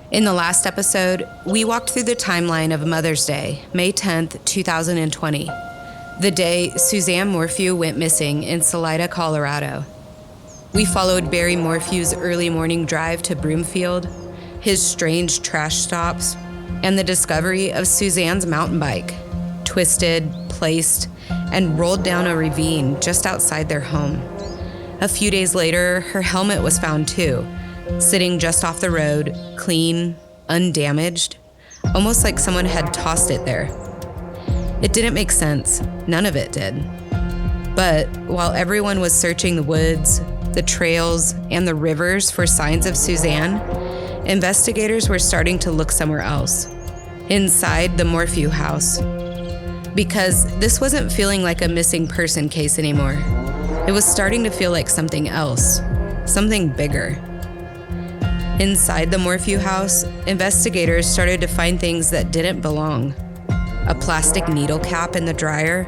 In the last episode, we walked through the timeline of Mother's Day, May 10th, 2020, the day Suzanne Morphew went missing in Salida, Colorado. We followed Barry Morphew's early morning drive to Broomfield, his strange trash stops, and the discovery of Suzanne's mountain bike, twisted, placed, and rolled down a ravine just outside their home. A few days later, her helmet was found too, sitting just off the road, clean, undamaged, almost like someone had tossed it there. It didn't make sense. None of it did. But while everyone was searching the woods, the trails, and the rivers for signs of Suzanne, investigators were starting to look somewhere else, inside the Morphew house. Because this wasn't feeling like a missing person case anymore. It was starting to feel like something else, something bigger. Inside the Morphew house, investigators started to find things that didn't belong. A plastic needle cap in the dryer,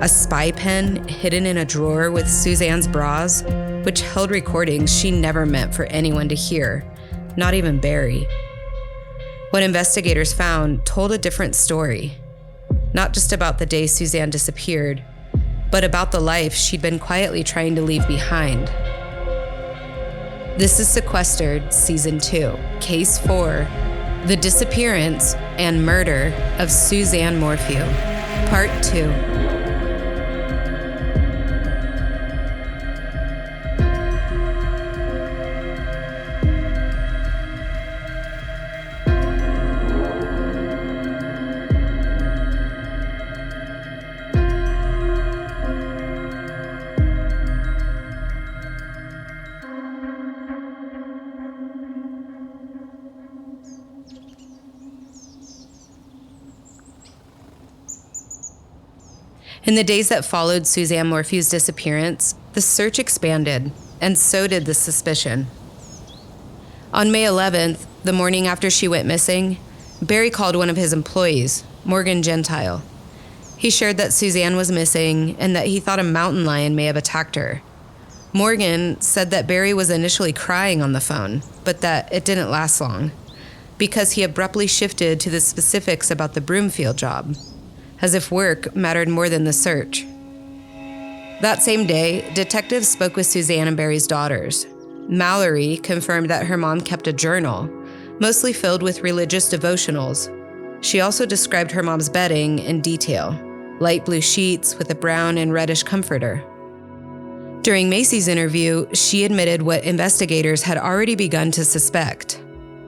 a spy pen hidden in a drawer with Suzanne's bras, which held recordings she never meant for anyone to hear, not even Barry. What investigators found told a different story, not just about the day Suzanne disappeared, but about the life she'd been quietly trying to leave behind. This is Sequestered, Season 2, Case 4, The Disappearance and Murder of Suzanne Morphew, Part 2. In the days that followed Suzanne Morphew's disappearance, the search expanded, and so did the suspicion. On May 11th, the morning after she went missing, Barry called one of his employees, Morgan Gentile. He shared that Suzanne was missing and that he thought a mountain lion may have attacked her. Morgan said that Barry was initially crying on the phone, but that it didn't last long, because he abruptly shifted to the specifics about the Broomfield job, as if work mattered more than the search. That same day, detectives spoke with Suzanne and Barry's daughters. Mallory confirmed that her mom kept a journal, mostly filled with religious devotionals. She also described her mom's bedding in detail, light blue sheets with a brown and reddish comforter. During Macy's interview, she admitted what investigators had already begun to suspect.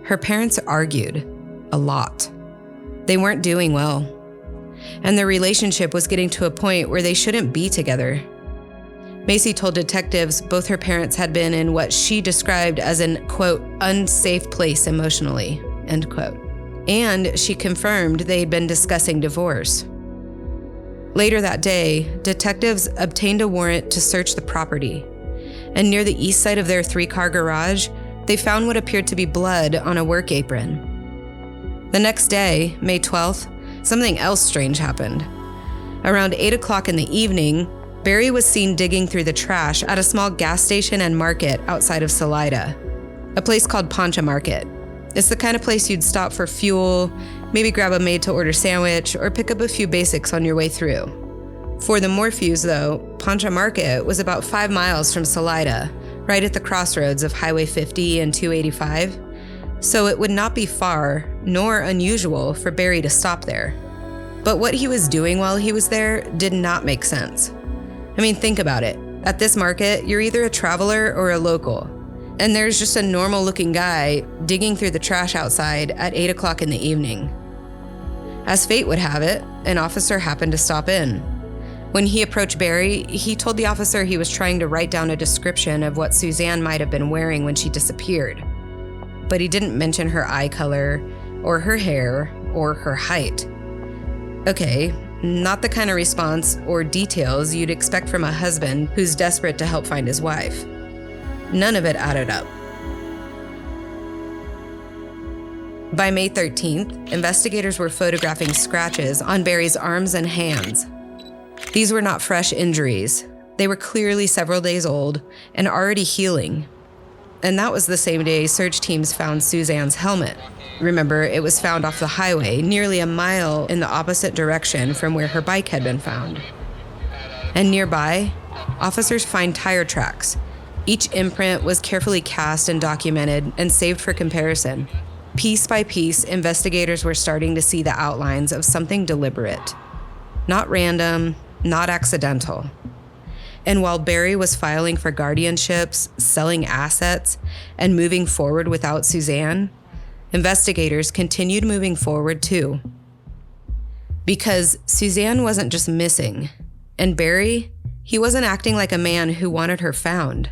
Her parents argued a lot. They weren't doing well, and their relationship was getting to a point where they shouldn't be together. Macy told detectives both her parents had been in what she described as an, quote, unsafe place emotionally, end quote. And she confirmed they'd been discussing divorce. Later that day, detectives obtained a warrant to search the property, and near the east side of their 3-car garage, they found what appeared to be blood on a work apron. The next day, May 12th, something else strange happened. Around 8 o'clock in the evening, Barry was seen digging through the trash at a small gas station and market outside of Salida, a place called Pancha Market. It's the kind of place you'd stop for fuel, maybe grab a made-to-order sandwich, or pick up a few basics on your way through. For the Morphews, though, Pancha Market was about 5 miles from Salida, right at the crossroads of Highway 50 and 285, so it would not be far, nor unusual, for Barry to stop there. But what he was doing while he was there did not make sense. I mean, think about it. At this market, you're either a traveler or a local, and there's just a normal-looking guy digging through the trash outside at 8 o'clock in the evening. As fate would have it, an officer happened to stop in. When he approached Barry, he told the officer he was trying to write down a description of what Suzanne might have been wearing when she disappeared. But he didn't mention her eye color, or her hair, or her height. Okay, not the kind of response or details you'd expect from a husband who's desperate to help find his wife. None of it added up. By May 13th, investigators were photographing scratches on Barry's arms and hands. These were not fresh injuries. They were clearly several days old and already healing. And that was the same day search teams found Suzanne's helmet. Remember, it was found off the highway, nearly a mile in the opposite direction from where her bike had been found. And nearby, officers find tire tracks. Each imprint was carefully cast and documented and saved for comparison. Piece by piece, investigators were starting to see the outlines of something deliberate. Not random, not accidental. And while Barry was filing for guardianships, selling assets, and moving forward without Suzanne, investigators continued moving forward too. Because Suzanne wasn't just missing, and Barry, he wasn't acting like a man who wanted her found.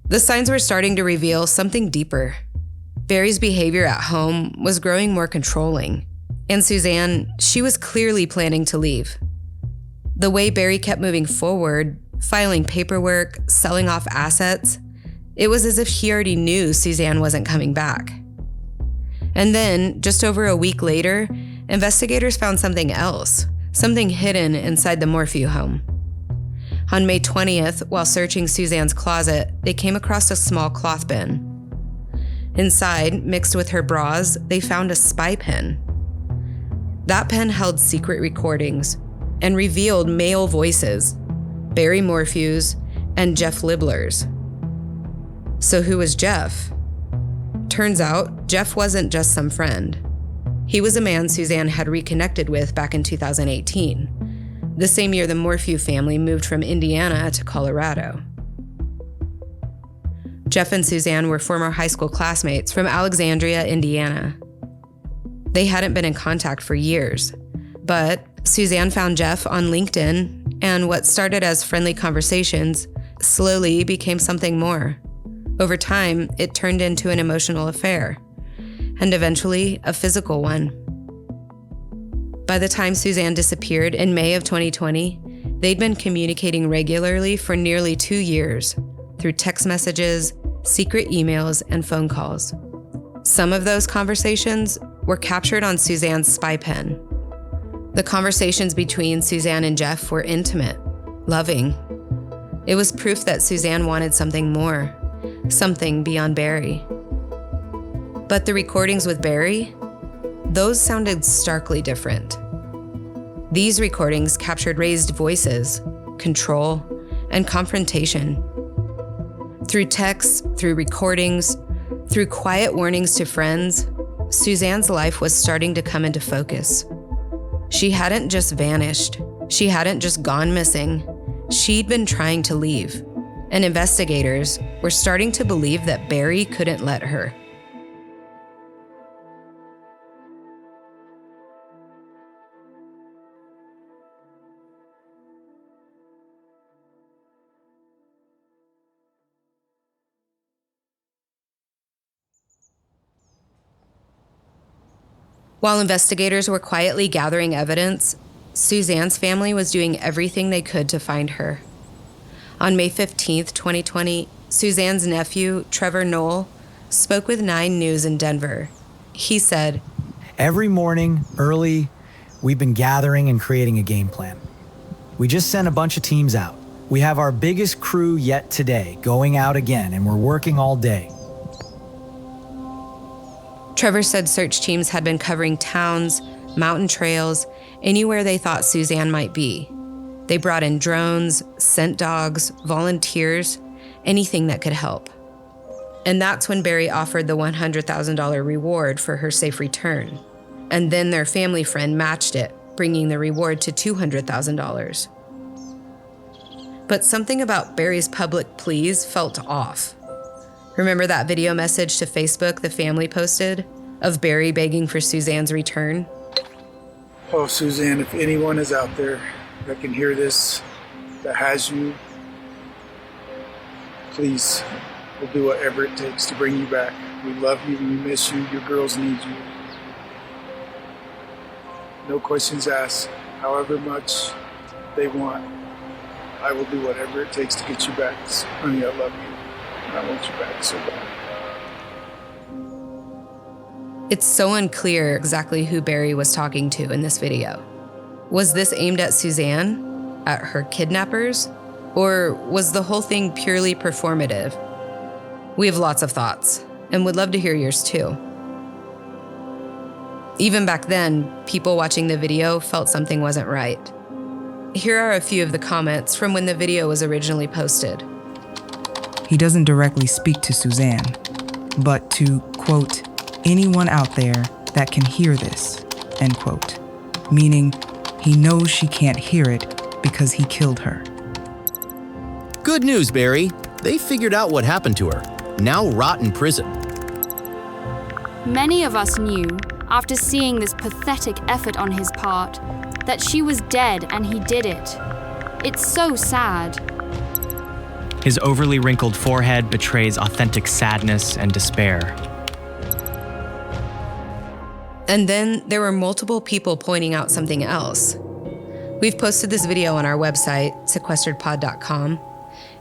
The signs were starting to reveal something deeper. Barry's behavior at home was growing more controlling, and Suzanne, she was clearly planning to leave. The way Barry kept moving forward, filing paperwork, selling off assets, it was as if he already knew Suzanne wasn't coming back. And then, just over a week later, investigators found something else, something hidden inside the Morphew home. On May 20th, while searching Suzanne's closet, they came across a small cloth bin. Inside, mixed with her bras, they found a spy pen. That pen held secret recordings and revealed male voices, Barry Morphew's and Jeff Libler's. So who was Jeff? Turns out, Jeff wasn't just some friend. He was a man Suzanne had reconnected with back in 2018, the same year the Morphew family moved from Indiana to Colorado. Jeff and Suzanne were former high school classmates from Alexandria, Indiana. They hadn't been in contact for years, but Suzanne found Jeff on LinkedIn, and what started as friendly conversations slowly became something more. Over time, it turned into an emotional affair, and eventually a physical one. By the time Suzanne disappeared in May of 2020, they'd been communicating regularly for nearly 2 years through text messages, secret emails, and phone calls. Some of those conversations were captured on Suzanne's spy pen. The conversations between Suzanne and Jeff were intimate, loving. It was proof that Suzanne wanted something more, something beyond Barry. But the recordings with Barry, those sounded starkly different. These recordings captured raised voices, control, and confrontation. Through texts, through recordings, through quiet warnings to friends, Suzanne's life was starting to come into focus. She hadn't just vanished. She hadn't just gone missing. She'd been trying to leave, and investigators were starting to believe that Barry couldn't let her. While investigators were quietly gathering evidence, Suzanne's family was doing everything they could to find her. On May 15th, 2020, Suzanne's nephew, Trevor Knoll, spoke with 9 News in Denver. He said, "Every morning, early, we've been gathering and creating a game plan. We just sent a bunch of teams out. We have our biggest crew yet today, going out again, and we're working all day." Trevor said search teams had been covering towns, mountain trails, anywhere they thought Suzanne might be. They brought in drones, scent dogs, volunteers, anything that could help. And that's when Barry offered the $100,000 reward for her safe return. And then their family friend matched it, bringing the reward to $200,000. But something about Barry's public pleas felt off. Remember that video message to Facebook the family posted of Barry begging for Suzanne's return? "Oh, Suzanne, if anyone is out there that can hear this, that has you, please, we'll do whatever it takes to bring you back. We love you, we miss you, your girls need you. No questions asked. However much they want, I will do whatever it takes to get you back. Honey, I love you. I want you back so bad." It's so unclear exactly who Barry was talking to in this video. Was this aimed at Suzanne? at her kidnappers? Or was the whole thing purely performative? We have lots of thoughts, and would love to hear yours too. Even back then, people watching the video felt something wasn't right. Here are a few of the comments from when the video was originally posted. He doesn't directly speak to Suzanne, but to, quote, anyone out there that can hear this, end quote. Meaning, he knows she can't hear it because he killed her. Good news, Barry. They figured out what happened to her. Now rot in prison. Many of us knew, after seeing this pathetic effort on his part, that she was dead and he did it. It's so sad. His overly wrinkled forehead betrays authentic sadness and despair. And then there were multiple people pointing out something else. We've posted this video on our website, sequesteredpod.com,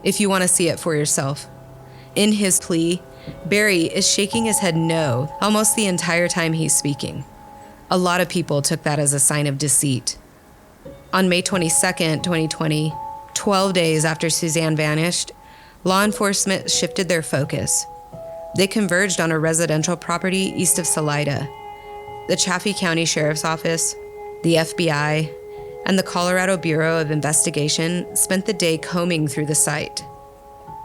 if you want to see it for yourself. In his plea, Barry is shaking his head no almost the entire time he's speaking. A lot of people took that as a sign of deceit. On May 22nd, 2020, 12 days after Suzanne vanished, law enforcement shifted their focus. They converged on a residential property east of Salida. The Chaffee County Sheriff's Office, the FBI, and the Colorado Bureau of Investigation spent the day combing through the site.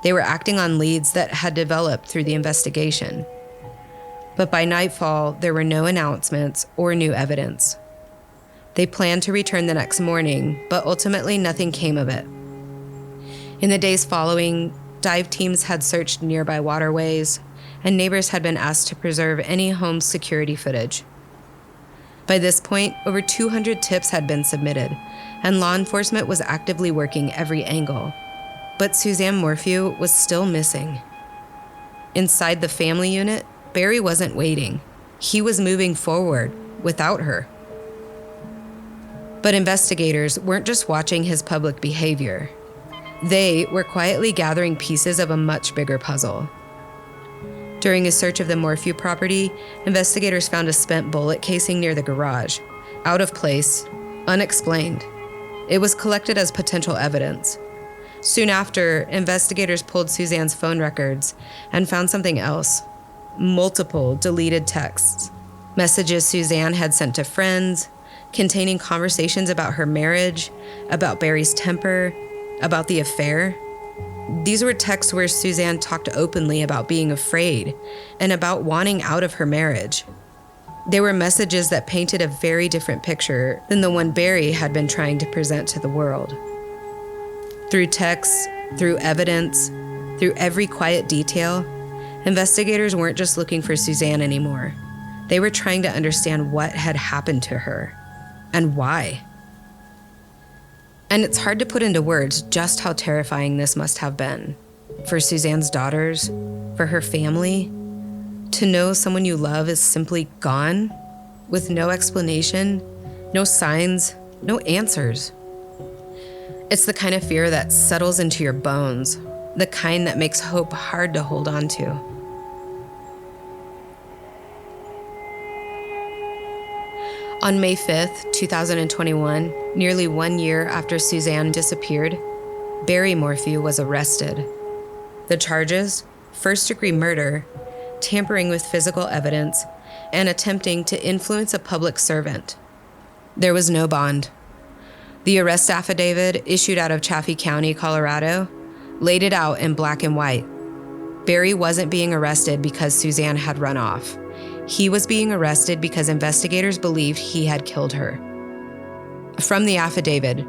They were acting on leads that had developed through the investigation. But by nightfall, there were no announcements or new evidence. They planned to return the next morning, but ultimately nothing came of it. In the days following, dive teams had searched nearby waterways, and neighbors had been asked to preserve any home security footage. By this point, over 200 tips had been submitted, and law enforcement was actively working every angle. But Suzanne Morphew was still missing. Inside the family unit, Barry wasn't waiting. He was moving forward without her. But investigators weren't just watching his public behavior. They were quietly gathering pieces of a much bigger puzzle. During a search of the Morphew property, investigators found a spent bullet casing near the garage, out of place, unexplained. It was collected as potential evidence. Soon after, investigators pulled Suzanne's phone records and found something else. Multiple deleted texts. Messages Suzanne had sent to friends, containing conversations about her marriage, about Barry's temper, about the affair. These were texts where Suzanne talked openly about being afraid and about wanting out of her marriage. They were messages that painted a very different picture than the one Barry had been trying to present to the world. Through texts, through evidence, through every quiet detail, investigators weren't just looking for Suzanne anymore. They were trying to understand what had happened to her and why. And it's hard to put into words just how terrifying this must have been. For Suzanne's daughters, for her family, to know someone you love is simply gone, with no explanation, no signs, no answers. It's the kind of fear that settles into your bones, the kind that makes hope hard to hold on to. On May 5th, 2021, nearly 1 year after Suzanne disappeared, Barry Morphew was arrested. The charges: first-degree murder, tampering with physical evidence, and attempting to influence a public servant. There was no bond. The arrest affidavit, issued out of Chaffee County, Colorado, laid it out in black and white. Barry wasn't being arrested because Suzanne had run off. He was being arrested because investigators believed he had killed her. From the affidavit: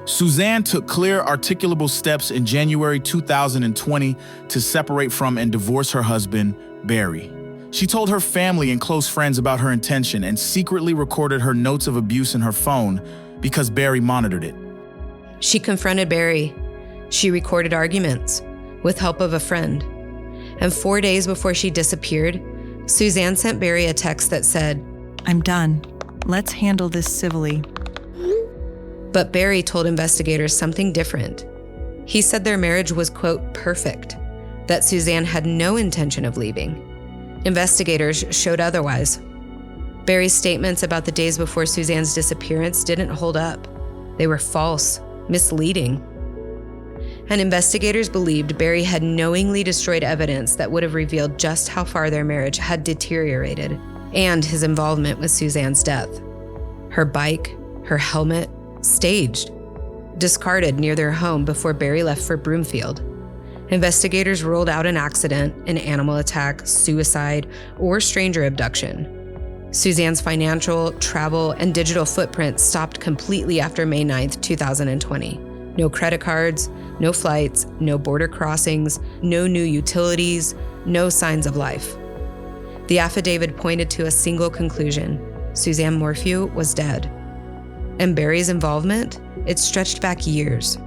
Suzanne took clear, articulable steps in January 2020 to separate from and divorce her husband, Barry. She told her family and close friends about her intention and secretly recorded her notes of abuse in her phone because Barry monitored it. She confronted Barry. She recorded arguments with help of a friend. And 4 days before she disappeared, Suzanne sent Barry a text that said, "I'm done. Let's handle this civilly." But Barry told investigators something different. He said their marriage was, quote, perfect, that Suzanne had no intention of leaving. Investigators showed otherwise. Barry's statements about the days before Suzanne's disappearance didn't hold up. They were false, misleading. And investigators believed Barry had knowingly destroyed evidence that would have revealed just how far their marriage had deteriorated and his involvement with Suzanne's death. Her bike, her helmet, staged, discarded near their home before Barry left for Broomfield. Investigators ruled out an accident, an animal attack, suicide, or stranger abduction. Suzanne's financial, travel, and digital footprint stopped completely after May 9th, 2020. No credit cards, no flights, no border crossings, no new utilities, no signs of life. The affidavit pointed to a single conclusion: Suzanne Morphew was dead. And Barry's involvement? It stretched back years.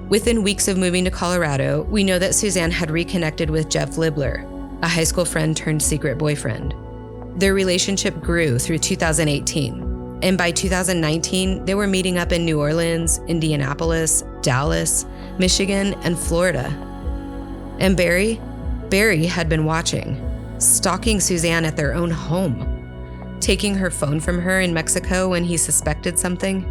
Within weeks of moving to Colorado, we know that Suzanne had reconnected with Jeff Libler, a high school friend turned secret boyfriend. Their relationship grew through 2018, and by 2019, they were meeting up in New Orleans, Indianapolis, Dallas, Michigan, and Florida. And Barry had been watching, stalking Suzanne at their own home, taking her phone from her in Mexico when he suspected something.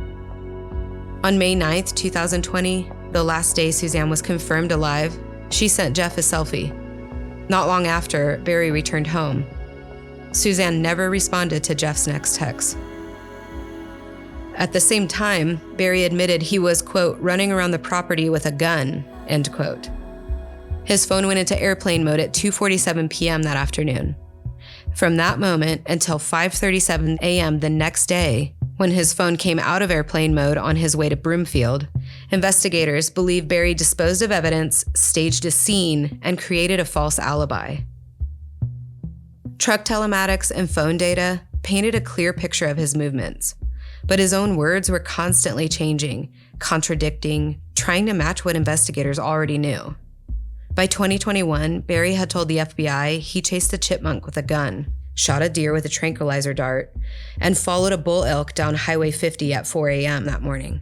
On May 9th, 2020, the last day Suzanne was confirmed alive, she sent Jeff a selfie. Not long after, Barry returned home. Suzanne never responded to Jeff's next text. At the same time, Barry admitted he was, quote, running around the property with a gun, end quote. His phone went into airplane mode at 2:47 p.m. that afternoon. From that moment until 5:37 a.m. the next day, when his phone came out of airplane mode on his way to Broomfield, investigators believe Barry disposed of evidence, staged a scene, and created a false alibi. Truck telematics and phone data painted a clear picture of his movements, but his own words were constantly changing, contradicting, trying to match what investigators already knew. By 2021, Barry had told the FBI he chased a chipmunk with a gun, shot a deer with a tranquilizer dart, and followed a bull elk down Highway 50 at 4 a.m. that morning.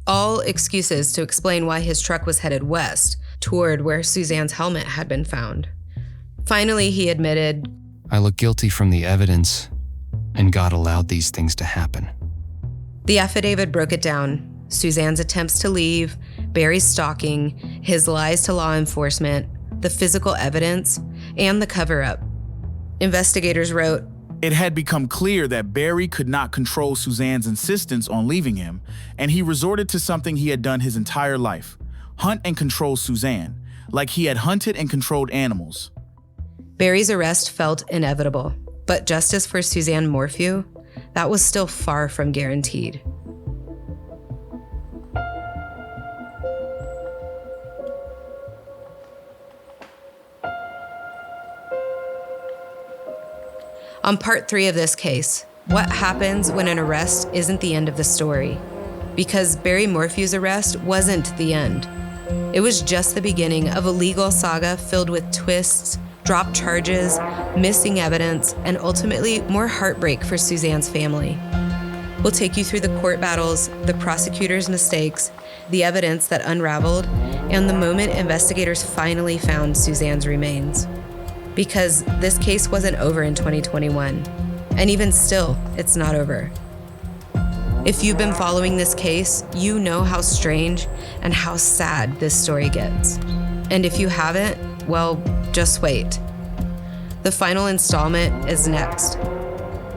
All excuses to explain why his truck was headed west, toward where Suzanne's helmet had been found. Finally, he admitted, "I look guilty from the evidence, and God allowed these things to happen." The affidavit broke it down: Suzanne's attempts to leave, Barry's stalking, his lies to law enforcement, the physical evidence, and the cover-up. Investigators wrote, It had become clear that Barry could not control Suzanne's insistence on leaving him, and he resorted to something he had done his entire life: hunt and control Suzanne, like he had hunted and controlled animals. Barry's arrest felt inevitable, but justice for Suzanne Morphew, that was still far from guaranteed. On part 3 of this case, what happens when an arrest isn't the end of the story? Because Barry Morphew's arrest wasn't the end. It was just the beginning of a legal saga filled with twists, dropped charges, missing evidence, and ultimately more heartbreak for Suzanne's family. We'll take you through the court battles, the prosecutor's mistakes, the evidence that unraveled, and the moment investigators finally found Suzanne's remains. Because this case wasn't over in 2021, and even still, it's not over. If you've been following this case, you know how strange and how sad this story gets. And if you haven't, well, just wait. The final installment is next.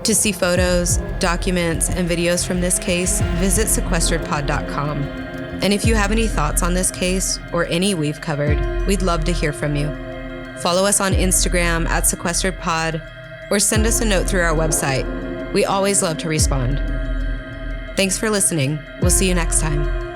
To see photos, documents, and videos from this case, visit sequesteredpod.com. And if you have any thoughts on this case, or any we've covered, we'd love to hear from you. Follow us on Instagram at sequesteredpod, or send us a note through our website. We always love to respond. Thanks for listening. We'll see you next time.